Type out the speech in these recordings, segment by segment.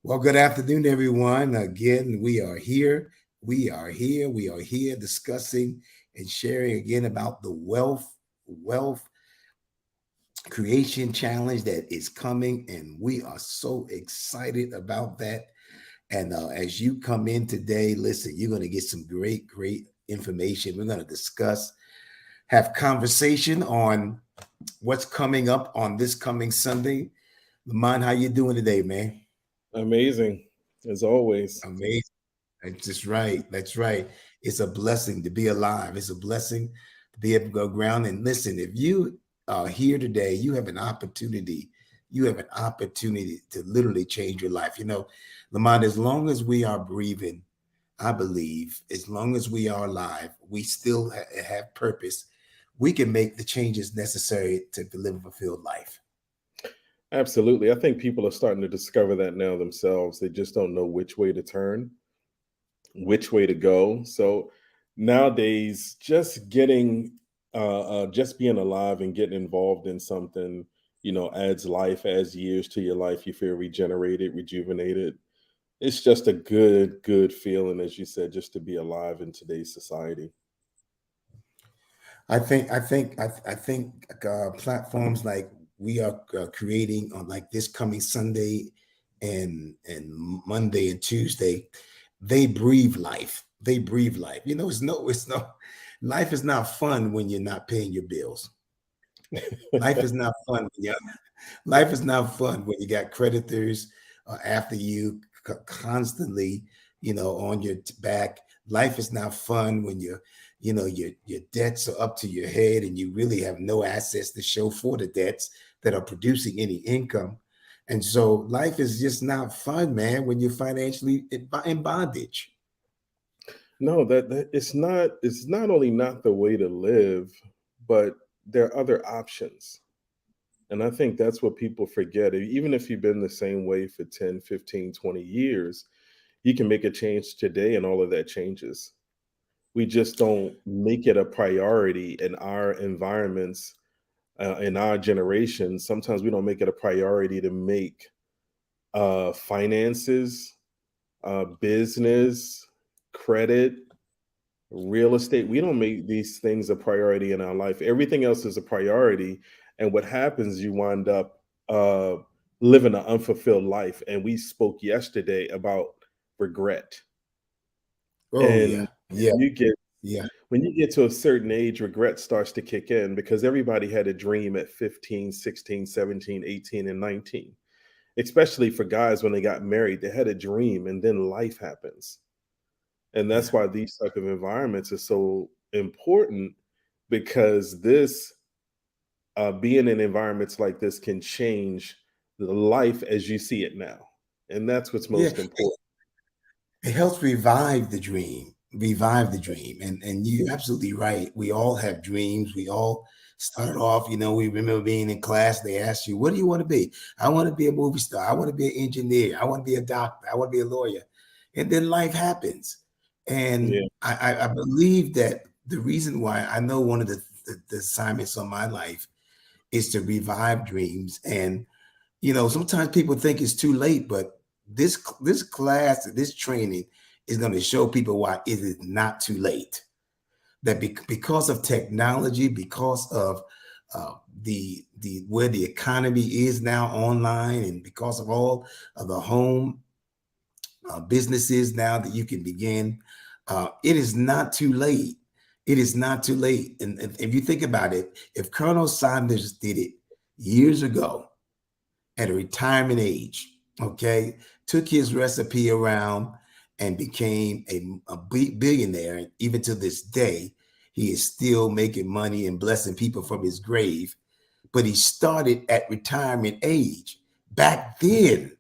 Well, good afternoon, everyone. Again, we are here. We are here discussing and sharing again about the wealth creation challenge that is coming. And we are so excited about that. And as you come in today, listen, you're going to get some great information. We're going to discuss, have conversation on what's coming up on this coming Sunday. Lamont, how you doing today, man? Amazing, as always. Amazing. That's just right. That's right. It's a blessing to be alive. It's a blessing to be able to go ground. And listen, if you are here today, you have an opportunity. You have an opportunity to literally change your life. Lamont, as long as we are breathing, I believe, as long as we are alive, we still have purpose. We can make the changes necessary to live a fulfilled life. Absolutely. I think people are starting to discover that now themselves. They just don't know which way to turn, which way to go. So nowadays, just being alive and getting involved in something, adds life, adds years to your life. You feel regenerated, rejuvenated. It's just a good feeling, as you said, just to be alive in today's society. I think platforms like we are creating on like this coming Sunday and Monday and Tuesday, they breathe life. They breathe life. It's no life is not fun when you're not paying your bills. Life is not fun when you life is not fun when you got creditors after you constantly, on your back. Life is not fun when your debts are up to your head and you really have no assets to show for the debts that are producing any income. And so life is just not fun, man, when you're financially in bondage. No, that it's not only not the way to live, but there are other options. And I think that's what people forget. Even if you've been the same way for 10, 15, 20 years, you can make a change today and all of that changes. We just don't make it a priority in our environments, in our generation. Sometimes we don't make it a priority to make finances, business, credit, real estate. We don't make these things a priority in our life. Everything else is a priority. And what happens, you wind up uh, living an unfulfilled life. And we spoke yesterday about regret. Oh And yeah, yeah, you get yeah, when you get to a certain age, regret starts to kick in because everybody had a dream at 15, 16, 17, 18, and 19. Especially for guys when they got married, they had a dream and then life happens. And yeah. that's why these type of environments are so important because this being in environments like this can change the life as you see it now. And that's what's Yeah, most important. it helps revive the dream. And you're absolutely right. We all have dreams. We all start off, we remember being in class, they asked you, what do you want to be? I want to be a movie star. I want to be an engineer. I want to be a doctor. I want to be a lawyer. And then life happens. And Yeah. I believe that the reason why I know one of the assignments on my life is to revive dreams. And sometimes people think it's too late, but this class, this training is going to show people why it is not too late. That because of technology, because of the where the economy is now online, and because of all of the home businesses now that you can begin, it is not too late. It is not too late. And if you think about it, if Colonel Sanders did it years ago, at a retirement age, okay, took his recipe around and became a billionaire. And even to this day, he is still making money and blessing people from his grave. But he started at retirement age. Back then,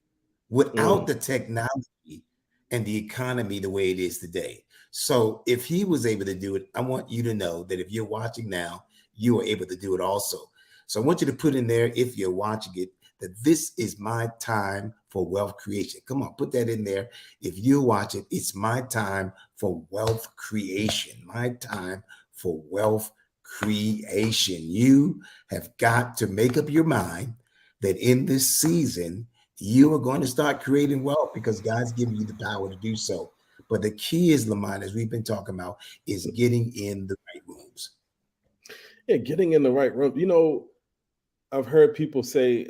without Mm. the technology and the economy the way it is today. So if he was able to do it, I want you to know that if you're watching now, you are able to do it also. So I want you to put in there, if you're watching it, that this is my time for wealth creation. Come on, put that in there. If you watch it, it's my time for wealth creation. My time for wealth creation. You have got to make up your mind that in this season, you are going to start creating wealth because God's giving you the power to do so. But the key is, Lamont, as we've been talking about, is getting in the right rooms. Yeah, getting in the right room. I've heard people say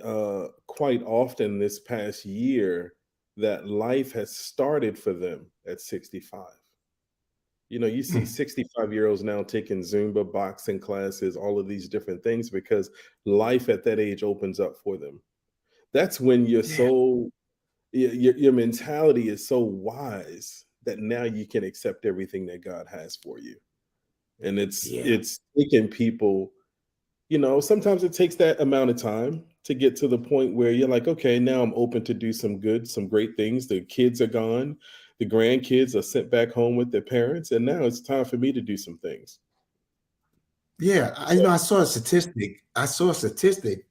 quite often this past year that life has started for them at 65. You see Mm, 65-year-olds now taking Zumba, boxing classes, all of these different things because life at that age opens up for them. That's when you're yeah, so your mentality is so wise that now you can accept everything that God has for you. And it's yeah, it's taking people, sometimes it takes that amount of time to get to the point where you're like, okay, now I'm open to do some great things. The kids are gone, the grandkids are sent back home with their parents, and now it's time for me to do some things. yeah. So I saw a statistic. I saw a statistic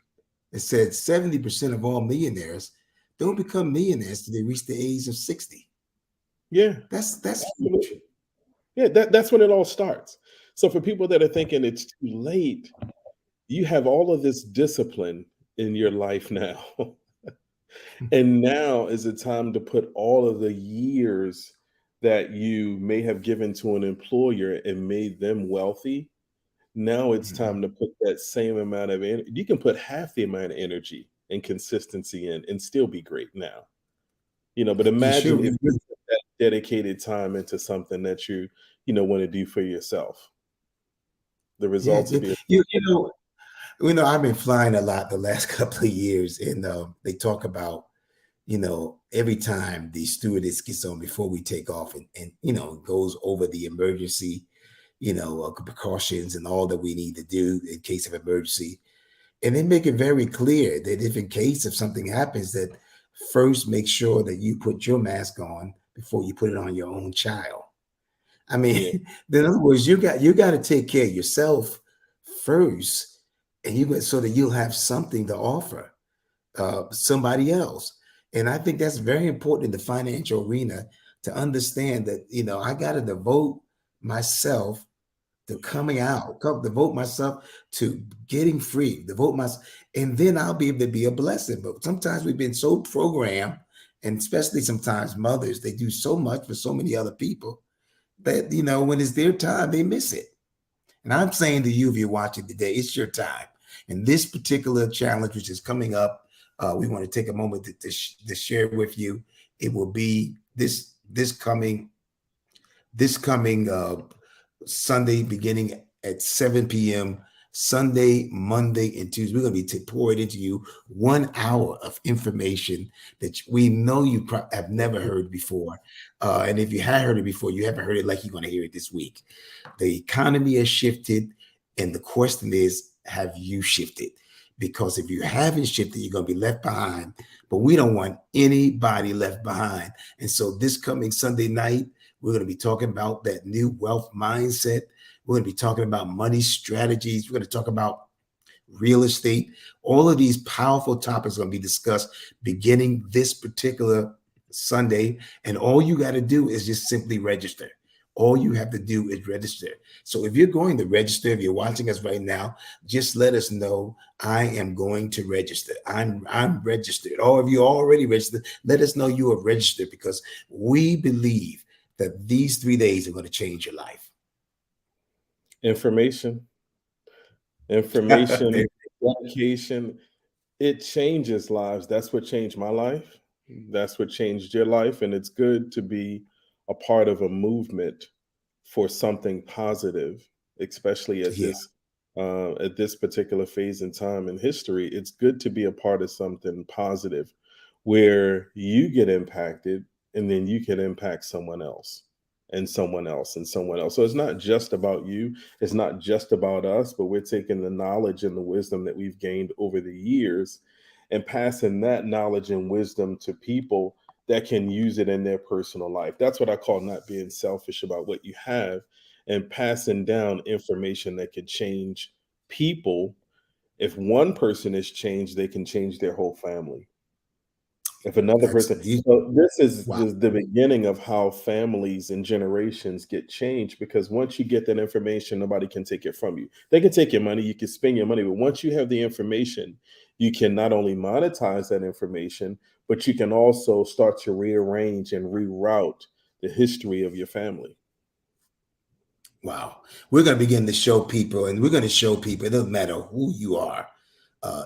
that said 70% of all millionaires don't become millionaires till they reach the age of 60. yeah, That's huge. absolutely. Yeah, that's when it all starts. So for people that are thinking it's too late, you have all of this discipline in your life now. And now is the time to put all of the years that you may have given to an employer and made them wealthy. Now it's Mhm. time to put that same amount of energy. You can put half the amount of energy and consistency in and still be great now. But You sure imagine if will. you put that dedicated time into something that want to do for yourself. The Yeah, results would be I've been flying a lot the last couple of years, and they talk about, every time the stewardess gets on before we take off, and goes over the emergency, precautions and all that we need to do in case of emergency, and they make it very clear that if in case of something happens, that first make sure that you put your mask on before you put it on your own child. I mean, yeah. in other words, you got to take care of yourself first, and you got so that you'll have something to offer somebody else. And I think that's very important in the financial arena to understand that I got to devote myself to coming out, devote myself to getting free, devote myself, and then I'll be able to be a blessing. But sometimes we've been so programmed, and especially sometimes mothers, they do so much for so many other people that when it's their time, they miss it. And I'm saying to you, if you're watching today, it's your time. And this particular challenge, which is coming up, we want to take a moment to share with you. It will be this coming Sunday, beginning at 7 p.m. Sunday, Monday, and Tuesday. We're going to be pouring into you 1 hour of information that we know you have never heard before. And if you had heard it before, you haven't heard it like you're going to hear it this week. The economy has shifted, and the question is, have you shifted? Because if you haven't shifted, you're going to be left behind. But we don't want anybody left behind. And so this coming Sunday night, we're going to be talking about that new wealth mindset. We're going to be talking about money strategies. We're going to talk about real estate. All of these powerful topics are going to be discussed beginning this particular Sunday. And all you got to do is just simply register. All you have to do is register. So if you're going to register, if you're watching us right now, just let us know I am going to register. I'm registered. Or if you already registered, let us know you are registered because we believe that these 3 days are going to change your life. information, There- information, dedication. It changes lives. That's what changed my life. That's what changed your life. And it's good to be a part of a movement for something positive, especially yeah, at this particular phase in time in history. It's good to be a part of something positive where you get impacted and then you can impact someone else and someone else and someone else. So it's not just about you, it's not just about us, but we're taking the knowledge and the wisdom that we've gained over the years and passing that knowledge and wisdom to people that can use it in their personal life. That's what I call not being selfish about what you have and passing down information that could change people. If one person is changed, they can change their whole family. If another that's person, you. so this is Wow. the beginning of how families and generations get changed because once you get that information, nobody can take it from you. They can take your money, you can spend your money, but once you have the information, You can not only monetize that information, but you can also start to rearrange and reroute the history of your family. Wow. We're going to begin to show people, and we're going to show people, it doesn't matter who you are.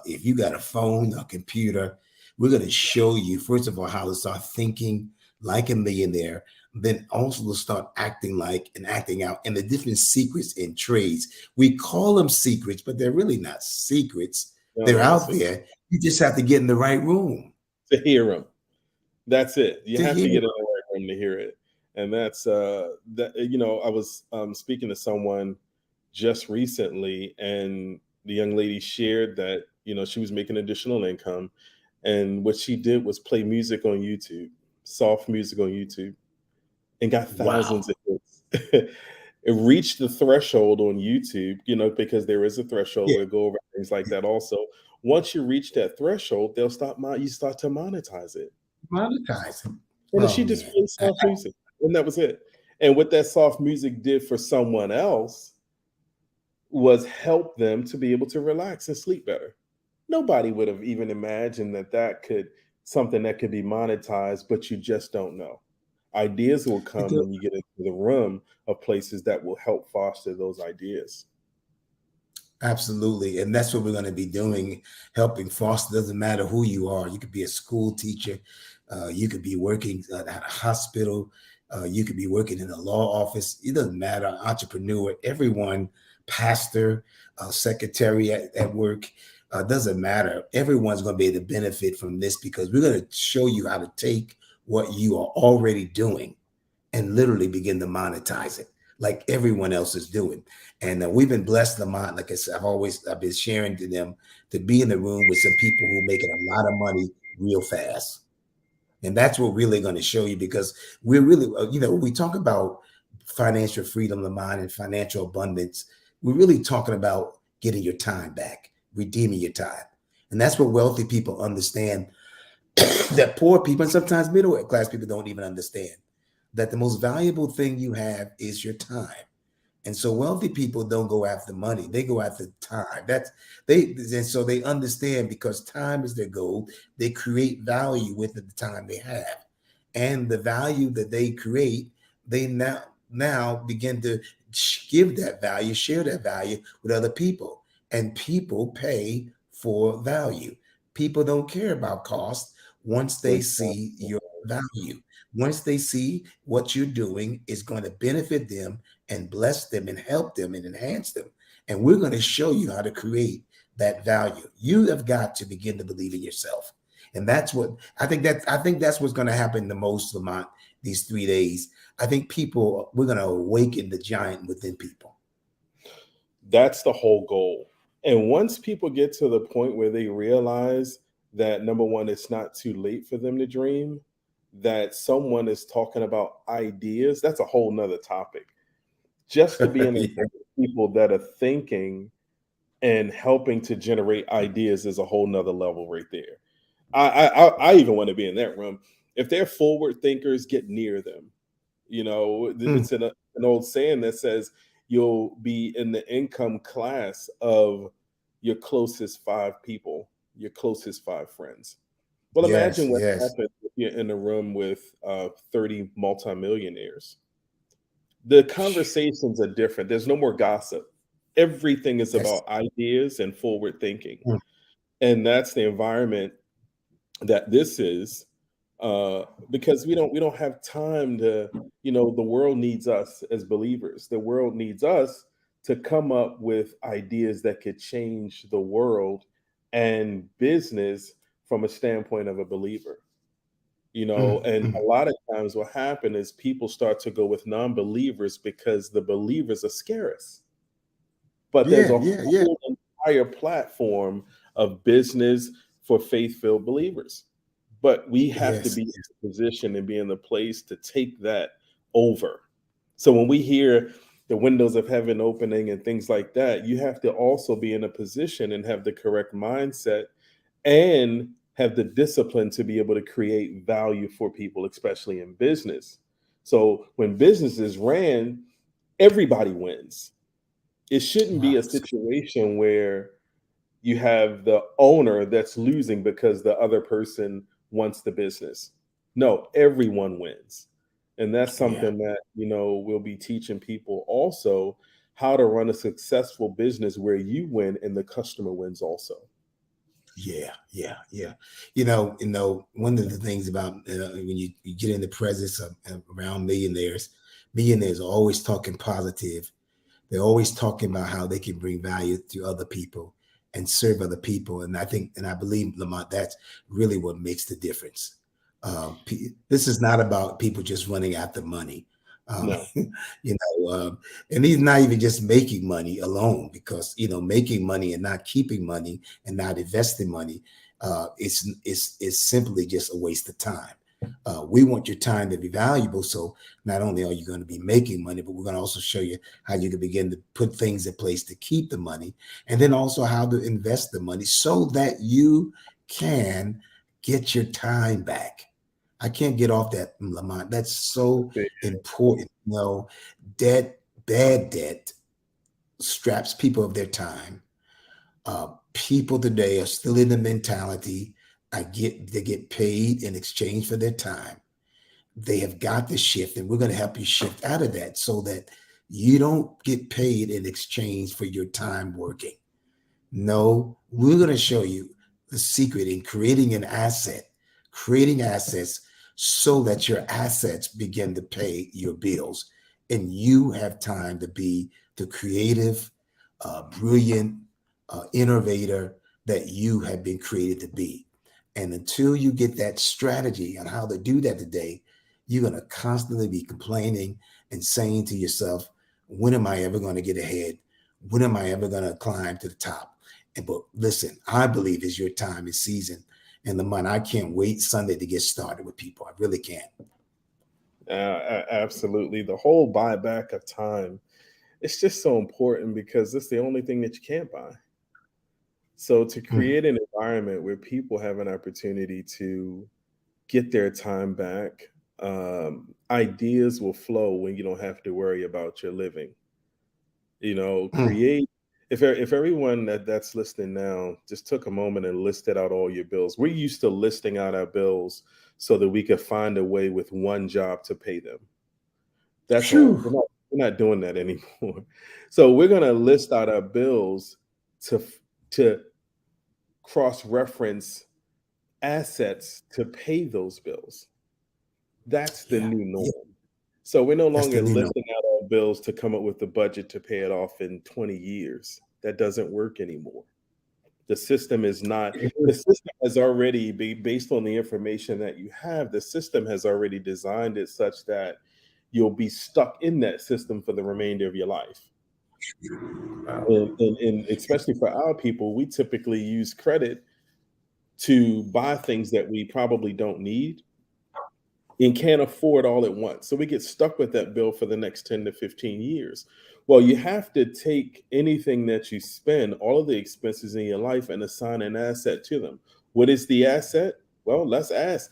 If you got a phone, a computer, we're going to show you, first of all, how to start thinking like a millionaire, then also to start acting like and acting out, and the different secrets and trades. We call them secrets, but they're really not secrets. No, They're they're not out secret. there. You just have to get in the right room To hear them. That's it. You to have to hear. get in the right room to hear it. And that's that I was speaking to someone just recently, and the young lady shared that, she was making additional income, and what she did was play music on YouTube, soft music on YouTube, and got Wow. thousands of hits. It reached the threshold on YouTube, because there is a threshold. Yeah. We'll go over things like that also. Once you reach that threshold, you start to monetize it. Monetizing. And then Oh, she just man. played soft music, and that was it. And what that soft music did for someone else was help them to be able to relax and sleep better. Nobody would have even imagined that something that could be monetized, but you just don't know. Ideas will come when you get into the room of places that will help foster those ideas. Absolutely. And that's what we're going to be doing, helping foster. Doesn't matter who you are. You could be a school teacher. You could be working at a hospital. You could be working in a law office. It doesn't matter. Entrepreneur, everyone, pastor, secretary at work, doesn't matter. Everyone's going to be able to benefit from this because we're going to show you how to take what you are already doing and literally begin to monetize it like everyone else is doing. And we've been blessed, Lamont. Like I said, I've been sharing to them to be in the room with some people who are making a lot of money real fast. And that's what we're really going to show you because we're really, we talk about financial freedom, Lamont, and financial abundance. We're really talking about getting your time back, redeeming your time. And that's what wealthy people understand that poor people and sometimes middle class people don't even understand that the most valuable thing you have is your time. And so wealthy people don't go after money; they go after time. And so they understand because time is their goal. They create value with the time they have, and the value that they create, they now begin to give that value, share that value with other people, and people pay for value. People don't care about cost once they see your value. Once they see what you're doing is going to benefit them and bless them and help them and enhance them. And we're going to show you how to create that value. You have got to begin to believe in yourself. And that's what I think that's what's going to happen the most, Lamont, these 3 days. I think we're going to awaken the giant within people. That's the whole goal. And once people get to the point where they realize that, number one, it's not too late for them to dream, that someone is talking about ideas, that's a whole nother topic. Just to be in a Yeah. group of people that are thinking and helping to generate ideas is a whole nother level right there. I even want to be in that room. If they're forward thinkers, get near them. Mm, It's an old saying that says you'll be in the income class of your closest five people, your closest five friends. Well, imagine yes, what yes, happens if you're in a room with 30 multimillionaires. The conversations are different. There's no more gossip. Everything is yes. about ideas and forward thinking. Mm, And that's the environment that this is, because we don't have time to, the world needs us as believers. The world needs us to come up with ideas that could change the world and business from a standpoint of a believer. And mm. a lot of times what happens is people start to go with non-believers because the believers are scarce, but there's Yeah, a yeah, yeah. whole entire platform of business for faith-filled believers. But we have to Yes, be in a position and be in the place to take that over. So when we hear the windows of heaven opening and things like that, you have to also be in a position and have the correct mindset and have the discipline to be able to create value for people, especially in business. So when business is ran, everybody wins. It shouldn't be wow. a situation where you have the owner that's losing because the other person wants the business. No, everyone wins. And that's Yeah. something that, we'll be teaching people also, how to run a successful business where you win and the customer wins also. Yeah, yeah, yeah. One of the things about when you get in the presence of around millionaires are always talking positive. They're always talking about how they can bring value to other people and serve other people. And I think, and I believe, Lamont, that's really what makes the difference. This is not about people just running after money. Um, No. you and he's not even just making money alone, because making money and not keeping money and not investing money, it's simply just a waste of time. We want your time to be valuable, so not only are you going to be making money, but we're going to also show you how you can begin to put things in place to keep the money, and then also how to invest the money so that you can get your time back. I can't get off that, Lamont. That's so important. Debt, bad debt straps people of their time. People today are still in the mentality, they get paid in exchange for their time. They have got to shift, and we're going to help you shift out of that so that you don't get paid in exchange for your time working. No, we're going to show you the secret in creating assets so that your assets begin to pay your bills. And you have time to be the creative, brilliant, innovator that you have been created to be. And until you get that strategy on how to do that today, you're going to constantly be complaining and saying to yourself, when am I ever going to get ahead? When am I ever going to climb to the top? But listen, I believe it's your time and season. And Lamont, I can't wait Sunday to get started with people. I really can't. Absolutely. The whole buyback of time, it's just so important because it's the only thing that you can't buy. So to Mm, create an environment where people have an opportunity to get their time back, ideas will flow when you don't have to worry about your living. mm, Create. If everyone that's listening now just took a moment and listed out all your bills. We're used to listing out our bills so that we could find a way with one job to pay them. That's all. phew. We're not doing that anymore. So we're gonna list out our bills to to cross reference assets to pay those bills. That's the Yeah, new yeah, norm. So we're no that's the longer new norm. listing out our bills to come up with the budget to pay it off in 20 years. That doesn't work anymore. The system is not, the system has already based on the information that you have, the system has already designed it such that you'll be stuck in that system for the remainder of your life. Wow. And especially for our people, we typically use credit to buy things that we probably don't need and can't afford all at once. So we get stuck with that bill for the next 10 to 15 years. Well, you have to take anything that you spend, all of the expenses in your life, and assign an asset to them. What is the asset? Well, let's ask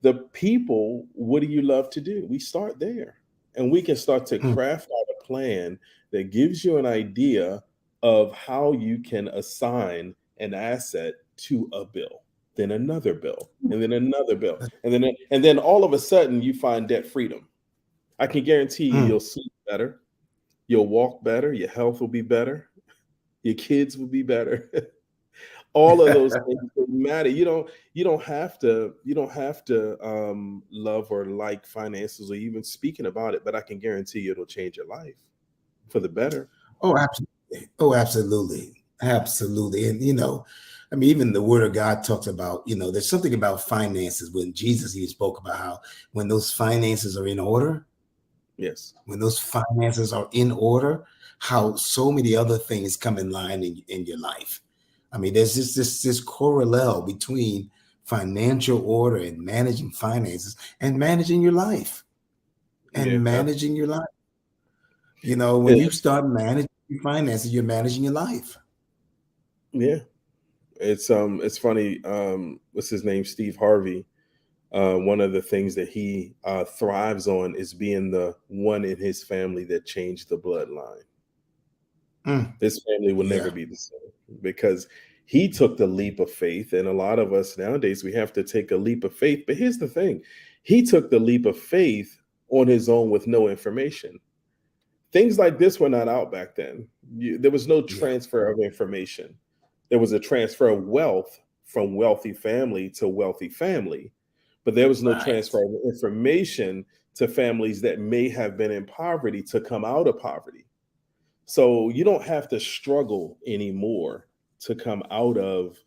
the people, what do you love to do? We start there. And we can start to Mm, craft out a plan that gives you an idea of how you can assign an asset to a bill, then another bill, and then another bill. And then all of a sudden you find debt freedom. I can guarantee you mm. you'll sleep better, you'll walk better, your health will be better, your kids will be better. All of those things that matter. You don't have to love or like finances or even speaking about it, but I can guarantee you it'll change your life for the better. Oh, absolutely. Oh, absolutely. Absolutely. And, I mean, even the word of God talks about, there's something about finances when Jesus even spoke about how when those finances are in order, Yes. how so many other things come in line in your life. I mean, there's this correlate between financial order and managing finances and managing your life Yeah. and managing your life. When And you start managing your finances, you're managing your life. yeah. It's funny. What's his name? Steve Harvey. One of the things that he thrives on is being the one in his family that changed the bloodline. Mm, This family will never yeah. be the same because He took the leap of faith, and a lot of us nowadays, we have to take a leap of faith. But here's the thing, he took the leap of faith on his own with no information. Things like this were not out back then. There was no Yeah. transfer of information. There was a transfer of wealth from wealthy family to wealthy family, but there was no Right. transfer of information to families that may have been in poverty to come out of poverty. So you don't have to struggle anymore to come out of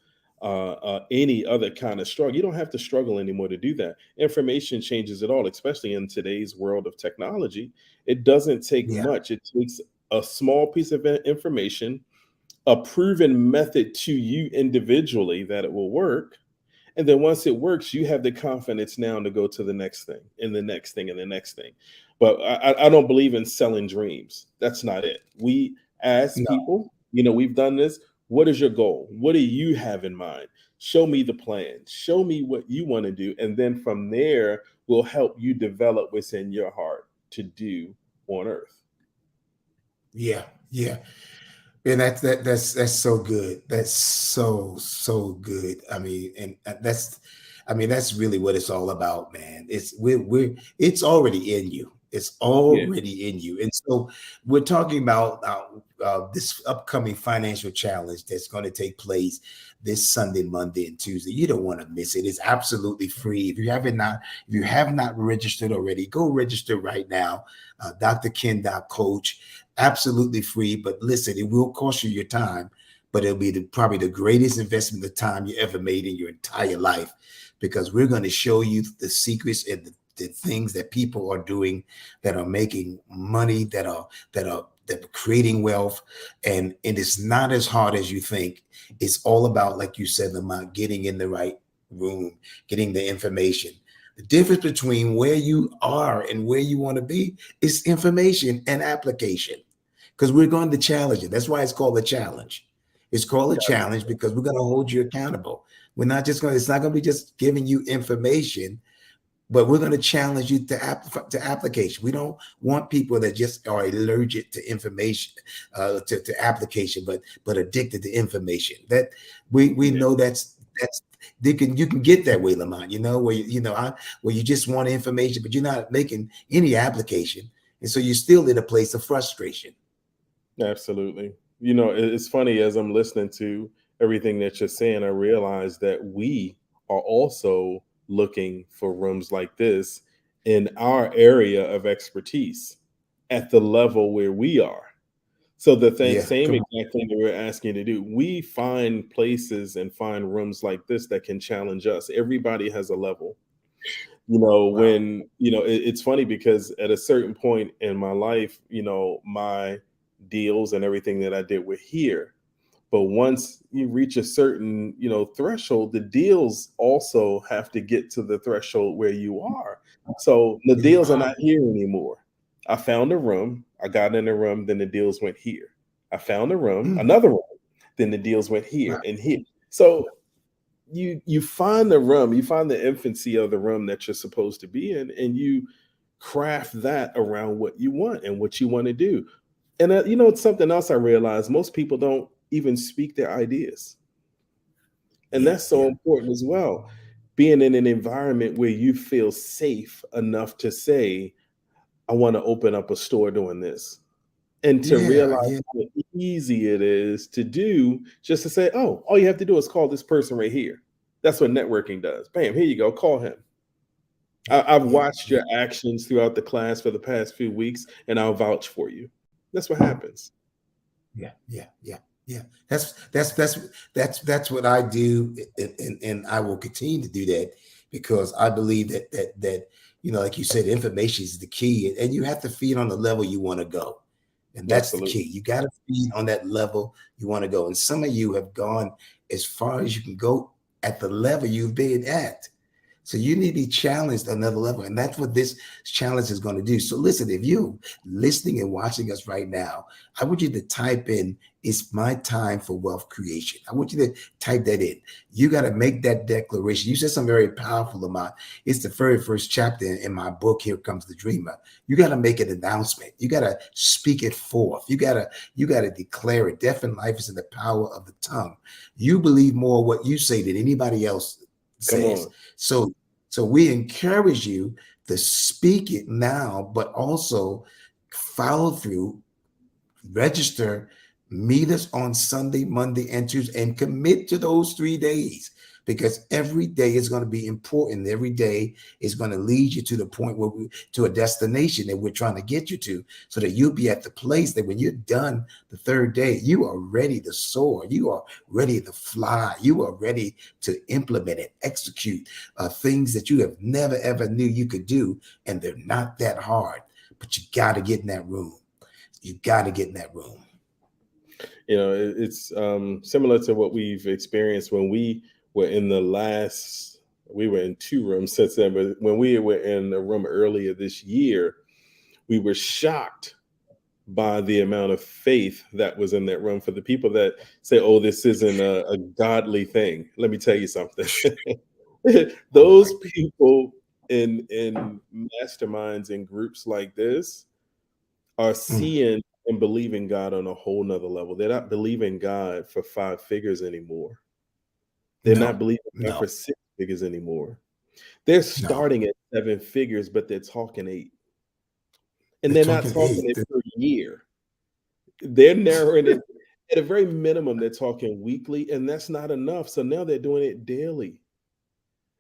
any other kind of struggle. You don't have to struggle anymore to do that. Information changes it all, especially in today's world of technology. It doesn't take Yeah. much. It takes a small piece of information, a proven method to you individually that it will work, and then once it works, you have the confidence now to go to the next thing and the next thing and the next thing. But I don't believe in selling dreams. That's not it. We ask No. people, we've done this. What is your goal? What do you have in mind? Show me the plan. Show me what you want to do. And then from there, we'll help you develop what's in your heart to do on earth. Yeah. Yeah. And that's so good. That's so good. I mean, and that's really what it's all about, man. We're it's already in you. It's Yeah, already in you. And so we're talking about this upcoming financial challenge that's going to take place this Sunday, Monday, and Tuesday. You don't want to miss it. It's absolutely free. If you have not registered already, go register right now. drken.coach. Absolutely free, but listen, it will cost you your time, but it'll be probably the greatest investment of time you ever made in your entire life, because we're going to show you the secrets and the things that people are doing that are making money, that are creating wealth, and it's not as hard as you think. It's all about, like you said, Lamont, getting in the right room, getting the information. The difference between where you are and where you want to be is information and application, because we're going to challenge it. That's why it's called a challenge. It's called a challenge because we're going to hold you accountable. We're not just going to, it's not going to be just giving you information, but we're going to challenge you to application. We don't want people that just are allergic to information, to application, but addicted to information. That we yeah, know that's you can get that way, Lamont. Where you just want information, but you're not making any application, and so you're still in a place of frustration. absolutely. It's funny as I'm listening to everything that you're saying, I realize that we are also looking for rooms like this in our area of expertise at the level where we are. So the Yeah, same come on. exact thing that we're asking you to do, we find places and find rooms like this that can challenge us. Everybody has a level. Wow. It's funny because at a certain point in my life, my deals and everything that I did were here. But once you reach a certain, threshold, the deals also have to get to the threshold where you are. So the Yeah. deals are not here anymore. I found a room, I got in a room, then the deals went here. I found a room, Mhm. another room, then the deals went here Right. and here. So you find the room, you find the infancy of the room that you're supposed to be in, and you craft that around what you want and what you want to do. And it's something else I realized, most people don't even speak their ideas. And Yeah. that's so Yeah. important as well. Being in an environment where you feel safe enough to say, I want to open up a store doing this. And to Yeah. realize Yeah. how easy it is to do, just to say, oh, all you have to do is call this person right here. That's what networking does. Bam, here you go. Call him. I've Yeah. watched Yeah. your actions throughout the class for the past few weeks, and I'll vouch for you. That's what happens. Yeah. Yeah. Yeah. Yeah. That's what I do, and I will continue to do that, because I believe that like you said, information is the key, and you have to feed on the level you want to go, and that's the Absolutely. key. You got to feed on that level you want to go, and some of you have gone as far as you can go at the level you've been at. So you need to be challenged another level. And that's what this challenge is going to do. So listen, if you're listening and watching us right now, I want you to type in it's my time for wealth creation. I want you to type that in. You got to make that declaration. You said something very powerful, Lamont. It's the very first chapter in my book, Here Comes the Dreamer. You got to make an announcement. You got to speak it forth. You got to declare it. Death and life is in the power of the tongue. You believe more what you say than anybody else Come says. on. So we encourage you to speak it now, but also follow through, register, meet us on Sunday, Monday, and Tuesday, and commit to those 3 days, because every day is going to be important. Every day is going to lead you to the point to a destination that we're trying to get you to, so that you'll be at the place that when you're done the third day, you are ready to soar. You are ready to fly. You are ready to implement and execute things that you have never, ever knew you could do. And they're not that hard, but you got to get in that room. You got to get in that room. It's similar to what we've experienced when we were in we were in two rooms since then, but when we were in a room earlier this year, we were shocked by the amount of faith that was in that room. For the people that say, oh, this isn't a godly thing, let me tell you something. Those people in masterminds and groups like this are Mm. seeing and believing God on a whole nother level. They're not believing God for 5 figures anymore. They're not No, believing God no, for 6 figures anymore. They're no. starting at 7 figures, but they're talking 8. And They're they're not talking talking eight. it per year. They're narrowing it at a very minimum. They're talking weekly, and that's not enough. So now they're doing it daily.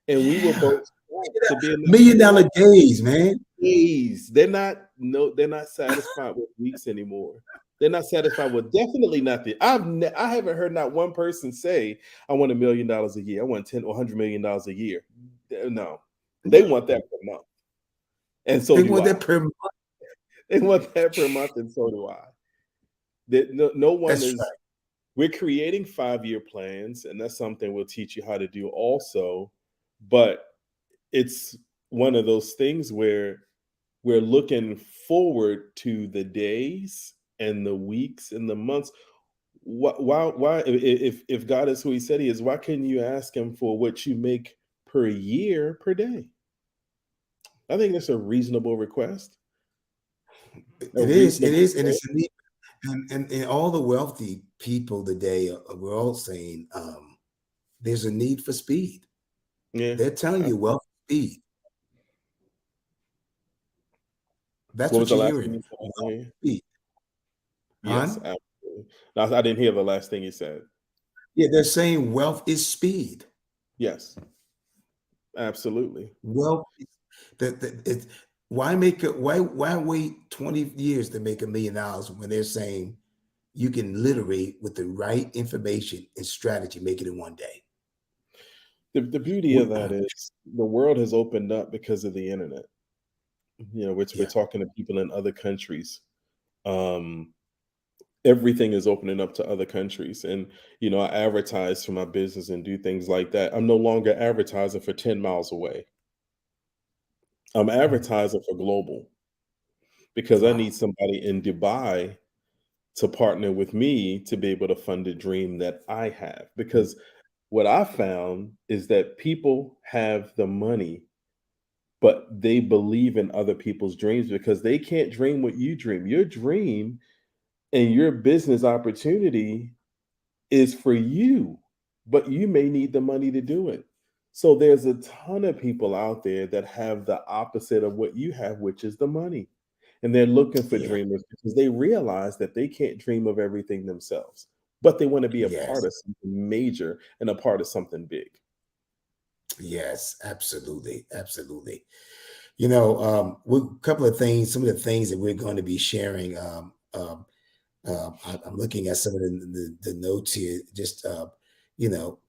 And we were Yeah. both shocked to be in that Million room. dollar days, man. Days. They're not satisfied with weeks anymore. They're not satisfied with definitely not the I haven't heard not one person say, I want $1 million a year. I want 10 or $100 million a year. No. They want that per month. And so They do want I. that per month. They want that per month, and so do I. No one That's is We're creating 5-year plans, and that's something we'll teach you how to do also. But it's one of those things where we're looking forward to the days and the weeks and the months. Why if God is who he said he is, why couldn't you ask him for what you make per year per day? I think that's a reasonable request. A It is. It reasonable is, and prayer. it's a need. And all the wealthy people today, we're all saying there's a need for speed. Yeah. They're telling you wealth speed. That's What was what the you're last hearing. thing you said? I didn't Wealth hear you. speed, Yes, hon. absolutely. No, I didn't hear the last thing you said. Yeah, they're saying wealth is speed. Yes, absolutely. Wealth. It's why make it? Why wait 20 years to make $1 million when they're saying you can literally, with the right information and strategy, make it in one day? The beauty of We- that is the world has opened up because of the internet. Which we're yeah. talking to people in other countries. Um, Everything is opening up to other countries, and I advertise for my business and do things like that. I'm no longer advertising for 10 miles away. I'm advertising for global, because I Wow. need somebody in Dubai to partner with me to be able to fund a dream that I have. Because what I found is that people have the money, but they believe in other people's dreams because they can't dream what you dream. Your dream and your business opportunity is for you, but you may need the money to do it. So there's a ton of people out there that have the opposite of what you have, which is the money. And they're looking for Yeah. dreamers because they realize that they can't dream of everything themselves, but they want to be a part Yes. of something major and a part of something big. Yes. Absolutely. Absolutely. A couple of things. Some of the things that we're going to be sharing. I'm looking at some of the notes here. Just you know,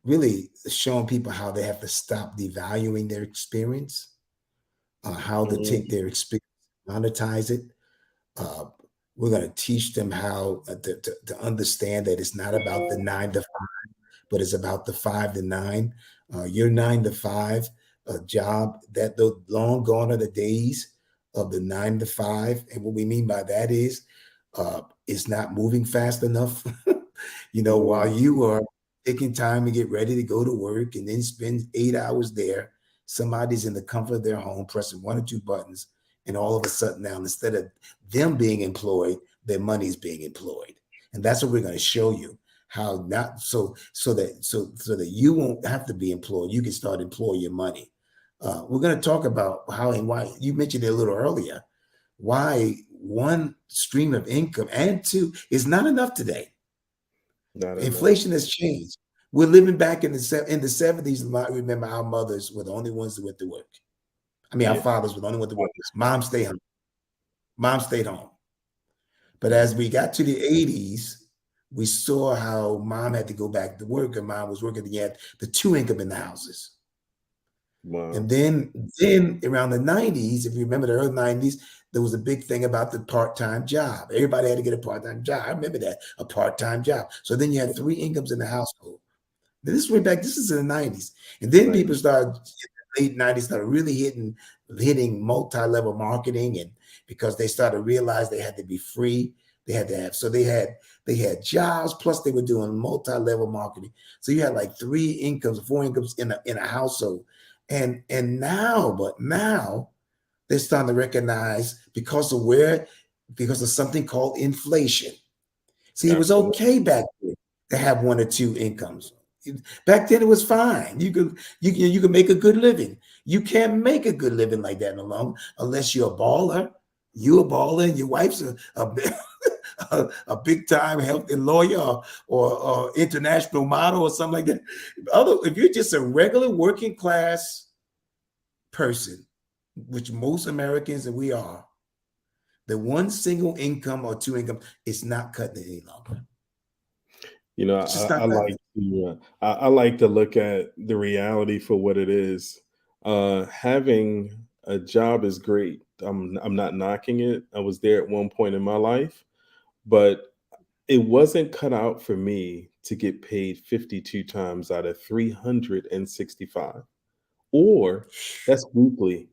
really showing people how they have to stop devaluing their experience, how to Mhm. take their experience, monetize it. Uh, we're going to teach them how to understand that it's not about the 9 to 5, but it's about the 5 to 9. Your 9 to 5 job, that the long gone are the days of the 9 to 5. And what we mean by that is It's not moving fast enough. While Mm, you are taking time to get ready to go to work and then spend 8 hours there, somebody's in the comfort of their home pressing one or two buttons, and all of a sudden now, instead of them being employed, their money is being employed. And that's what we're going to show you how not so that you won't have to be employed. You can start employing your money. We're going to talk about how and why you mentioned it a little earlier. Why one stream of income and two is not enough today. not enough. Inflation has changed. We're living back in the 70s. Remember, our mothers were the only ones that went to work. I mean, our Yeah. fathers were the only ones to work. Honest. Mom stayed home. Mom stayed home. But as Mm, we got to the 80s, we saw how mom had to go back to work, and mom was working. You had the two income in the houses. wow. And then around the 90s, if you remember the early 90s, there was a big thing about the part-time job. Everybody had to get a part-time job. I remember that, a part-time job. So then you had three incomes in the household. Now, this way back, this is in the 90s. And then people 90s. started in the late 90s, started really hitting multi-level marketing, and because they started to realize they had to be free, they had to have so they had jobs, plus they were doing multi-level marketing. So you had like three incomes, four incomes in a household. But now they're starting to recognize because of something called inflation. See, it was Absolutely. okay back then to have one or two incomes. Back then, it was fine. You could make a good living. You can't make a good living like that no longer unless you're a baller. You're a baller, and your wife's a big time health and lawyer or international model or something like that. If you're just a regular working class person, which most Americans and we are, the one single income or two income is not cutting it any longer. It's just I not cutting like it. I like to look at the reality for what it is. Having a job is great. I'm not knocking it. I was there at one point in my life, but it wasn't cut out for me to get paid 52 times out of 365, or that's weekly,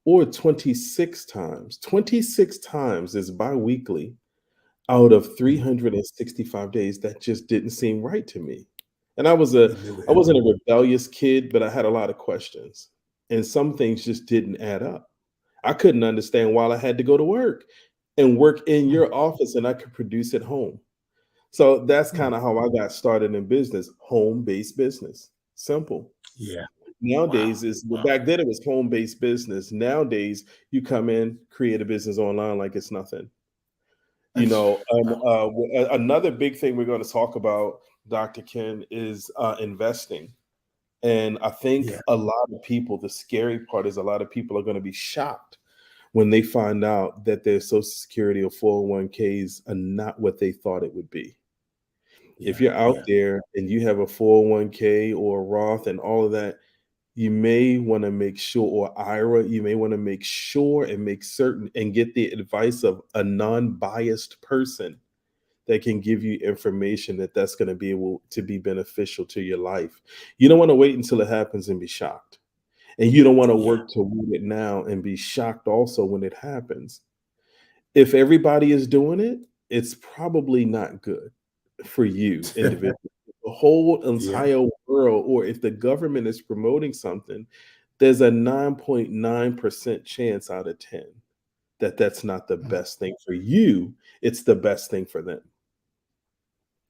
or 26 times. 26 times is biweekly out of Mhm. 365 days. That just didn't seem right to me. And You knew I it. wasn't a rebellious kid, but I had a lot of questions. And some things just didn't add up. I couldn't understand why I had to go to work and work in Mm, your office and I could produce at home. So that's mm. kind of how I got started in business, home-based business. Simple. Yeah. Wow. Nowadays is Wow. back then it was home-based business. Nowadays you come in, create a business online like it's nothing. And Wow. another big thing we're going to talk about, Dr. Ken, is investing. And I think Yeah. a lot of people, the scary part is a lot of people are going to be shocked when they find out that their Social Security or 401ks are not what they thought it would be. If Yeah. you're out Yeah. there and you have a 401k or a Roth and all of that, you may want to make sure, or IRA, you may want to make sure and make certain and get the advice of a non-biased person that can give you information that's going to be able to be beneficial to your life. You don't want to wait until it happens and be shocked. And you don't want to Yeah. work toward it now and be shocked also when it happens. If everybody is doing it, it's probably not good for you individually. The whole Yeah. entire world, or if the government is promoting something, there's a 9.9% chance out of 10 that that's not the Mm. best thing for you. It's the best thing for them.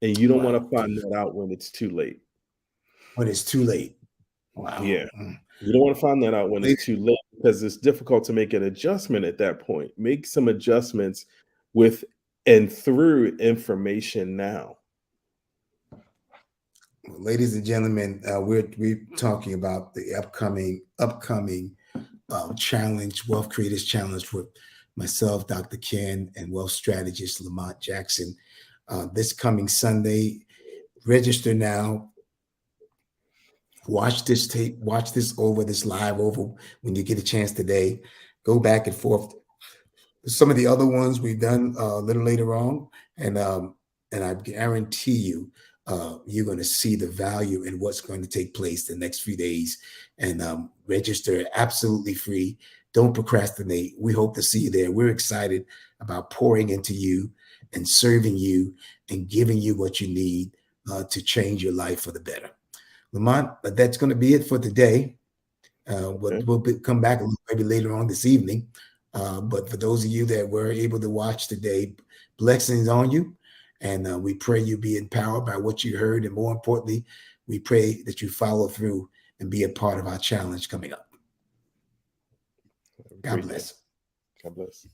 And you don't want Wow. to find that out when it's too late. When it's too late. Wow. Yeah. Mm. You don't want to find that out when it's Ladies, too late because it's difficult to make an adjustment at that point. Make some adjustments with and through information now. ladies and gentlemen, we're talking about the upcoming challenge, Wealth Creators Challenge with myself, Dr. Ken, and wealth strategist Lamont Jackson. This coming Sunday, register now. Watch this tape, watch this live over when you get a chance today. Go back and forth. Some of the other ones we've done a little later on, and I guarantee you, you're going to see the value in what's going to take place the next few days. And register absolutely free. Don't procrastinate. We hope to see you there. We're excited about pouring into you and serving you and giving you what you need to change your life for the better. Lamont, but that's going to be it for today. We'll come back a little maybe later on this evening. But for those of you that were able to watch today, blessings on you. And we pray you be empowered by what you heard. And more importantly, we pray that you follow through and be a part of our challenge coming up. God bless. God bless.